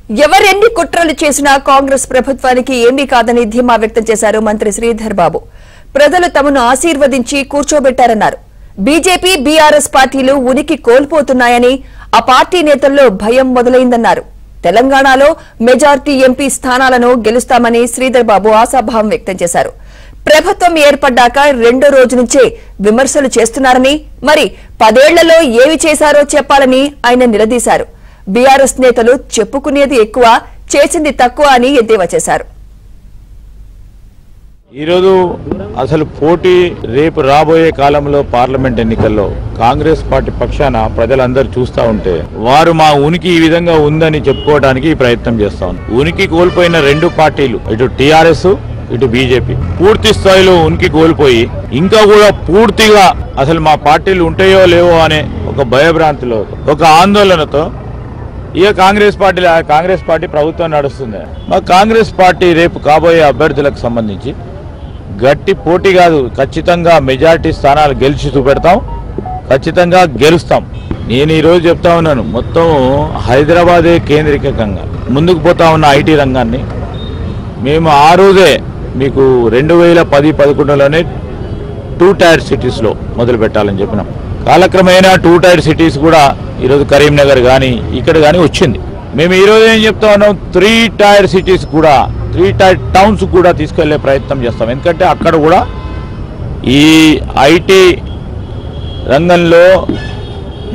ఎవరెన్ని కుట్రలు చేసినా కాంగ్రెస్ ప్రభుత్వానికి ఏమీ కాదని ధీమా వ్యక్తం చేశారు మంత్రి శ్రీధర్ బాబు. ప్రజలు తమను ఆశీర్వదించి కూర్చోబెట్టారన్నారు. బీజేపీ బీఆర్ఎస్ పార్టీలు ఉనికి కోల్పోతున్నాయని, ఆ పార్టీ నేతల్లో భయం మొదలైందన్నారు. తెలంగాణలో మెజార్టీ ఎంపీ స్థానాలను గెలుస్తామని శ్రీధర్ బాబు ఆశాభావం వ్యక్తం చేశారు. ప్రభుత్వం ఏర్పడ్డాక రెండో రోజు నుంచే విమర్శలు చేస్తున్నారని, మరి 10 ఏళ్లలో ఏమి చేశారో చెప్పాలని ఆయన నిలదీశారు. బీఆర్ఎస్ నేతలు చెప్పుకునేది ఎక్కువ, చేసింది తక్కువ అని ఎద్దేవా చేశారు. ఈరోజు అసలు పోటీ రేపు రాబోయే కాలంలో పార్లమెంట్ ఎన్నికల్లో కాంగ్రెస్ పార్టీ పక్షాన ప్రజలందరూ చూస్తూ ఉంటే వారు మా ఉనికి ఈ విధంగా ఉందని చెప్పుకోవడానికి ప్రయత్నం చేస్తా ఉన్నారు. ఉనికి కోల్పోయిన రెండు పార్టీలు, ఇటు టీఆర్ఎస్ ఇటు బీజేపీ, పూర్తి స్థాయిలో ఉనికి కోల్పోయి ఇంకా కూడా పూర్తిగా అసలు మా పార్టీలు ఉంటాయో లేవో అనే ఒక భయభ్రాంతిలో, ఒక ఆందోళనతో ఇక కాంగ్రెస్ పార్టీ ప్రభుత్వం నడుస్తుంది. మా కాంగ్రెస్ పార్టీ రేపు కాబోయే అభ్యర్థులకు సంబంధించి గట్టి పోటీ కాదు, ఖచ్చితంగా మెజార్టీ స్థానాలు గెలిచి చూపెడతాం, ఖచ్చితంగా గెలుస్తాం. నేను ఈరోజు చెప్తా ఉన్నాను, మొత్తం హైదరాబాదే కేంద్రీకరంగా ముందుకు పోతా ఉన్న ఐటీ రంగాన్ని మేము ఆ రోజే మీకు 2010-11లోనే 2 టైర్ సిటీస్లో మొదలు పెట్టాలని చెప్పినాం. కాలక్రమేణా 2 టైర్ సిటీస్ కూడా ఈరోజు కరీంనగర్ కానీ ఇక్కడ కానీ వచ్చింది. మేము ఈరోజు ఏం చెప్తా ఉన్నాం, 3 టైర్ సిటీస్ కూడా, 3 టైర్ టౌన్స్ కూడా తీసుకెళ్లే ప్రయత్నం చేస్తాం. ఎందుకంటే అక్కడ కూడా ఈ ఐటీ రంగంలో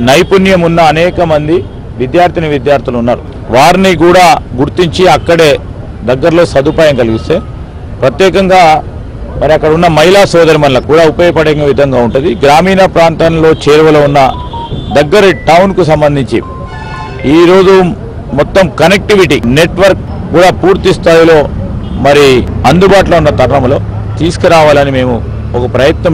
నైపుణ్యం ఉన్న అనేక మంది విద్యార్థులు ఉన్నారు. వారిని కూడా గుర్తించి అక్కడే దగ్గరలో సదుపాయం కలిగిస్తే ప్రత్యేకంగా మరి అక్కడ ఉన్న మహిళా సోదరిమణులకు కూడా ఉపయోగపడే విధంగా ఉంటుంది. గ్రామీణ ప్రాంతంలో చేరువలో ఉన్న దగ్గర టౌన్కు సంబంధించి ఈరోజు మొత్తం కనెక్టివిటీ నెట్వర్క్ కూడా పూర్తి స్థాయిలో మరి అందుబాటులో ఉన్న తరుణంలో తీసుకురావాలని మేము ఒక ప్రయత్నం